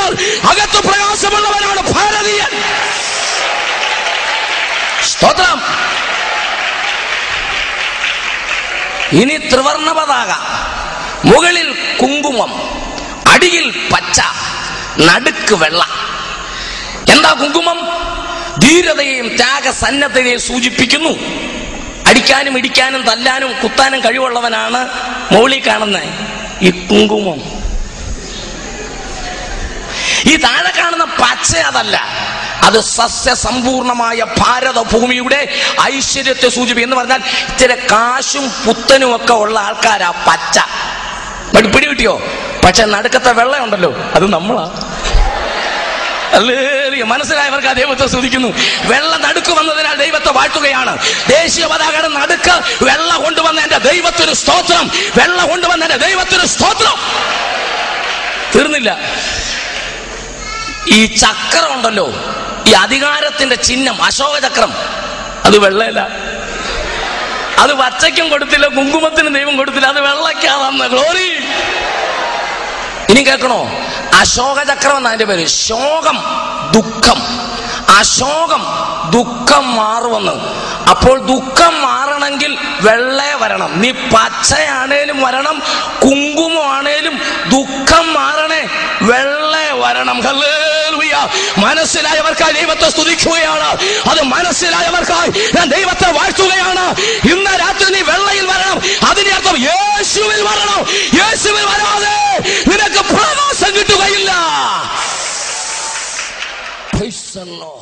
പറഞ്ഞാൽ അകത്ത് പ്രകാശമുള്ളവനാണ് ഭാരതീയൻ. സ്തോത്രം. ഇനി ത്രിവർണ്ണ പതാക, മുകളിൽ കുങ്കുമം, അടിയിൽ പച്ച, നടുക്ക് വെള്ള. എന്താ കുങ്കുമം? ധീരതയെയും ത്യാഗസന്നദ്ധതയെയും സൂചിപ്പിക്കുന്നു. അടിക്കാനും ഇടിക്കാനും തല്ലാനും കുത്താനും കഴിവുള്ളവനാണ് മുകളിൽ കാണുന്ന ഈ കുങ്കുമം. ഈ താഴെ കാണുന്ന പച്ച അതല്ല, അത് സസ്യസമ്പൂർണമായ ഭാരതഭൂമിയുടെ ഐശ്വര്യത്തെ സൂചിപ്പിക്കും. എന്ന് പറഞ്ഞാൽ ഇച്ചിരി കാശും പുത്തനും ഒക്കെ ഉള്ള ആൾക്കാരാ പച്ച. പിടി കിട്ടിയോ? പക്ഷെ നടുക്കത്തെ വെള്ളയുണ്ടല്ലോ, അത് നമ്മളാ. മനസ്സിലായവർക്ക് ആ ദൈവത്തെ സ്തുതിക്കുന്നു. വെള്ള നടുക്ക് വന്നതിനാൽ ദൈവത്തെ വാഴ്ത്തുകയാണ്. ദേശീയ പതാകയുടെ നടുക്ക് വെള്ള കൊണ്ടുവന്ന എന്റെ ദൈവത്തിന് സ്തോത്രം. വെള്ള കൊണ്ടുവന്ന എന്റെ ദൈവത്തിന് സ്തോത്രം. തീർന്നില്ല. ഈ ചക്രം ഉണ്ടല്ലോ, ഈ അധികാരത്തിന്റെ ചിഹ്നം അശോക ചക്രം, അത് വെള്ളയല്ല. അത് പച്ചയ്ക്കും കൊടുത്തില്ല, കുങ്കുമത്തിന് ദൈവം കൊടുത്തില്ല, അത് വെള്ളയ്ക്കാ വന്ന ഗ്ലോറി. ഇനി കേൾക്കണോ? അശോക ചക്രം എന്നാ അതിന്റെ പേര്. ശോകം ദുഃഖം, അശോകം ദുഃഖം മാറുമെന്ന്. അപ്പോൾ ദുഃഖം മാറണമെങ്കിൽ വെള്ള വരണം. നീ പച്ചയാണേലും വരണം, കുങ്കുമമാണേലും ദുഃഖം മാറണേ വെള്ള വരണം. ഹല്ലേലൂയ. മനസ്സിലായവർക്കായി ദൈവത്തെ സ്തുതിക്കുകയാണ്. അത് മനസ്സിലായവർക്കായി ഞാൻ ദൈവത്തെ വാഴ്ത്തുകയാണ്. ഇന്ന് രാത്രി നീ വെള്ളയിൽ വരണം. അതിന്റെ അർത്ഥം യേശുവിൽ വരണം. യേശുവിൽ വരാതെ നിനക്ക് പ്രകാശം കിട്ടുകയില്ല. Praise the Lord.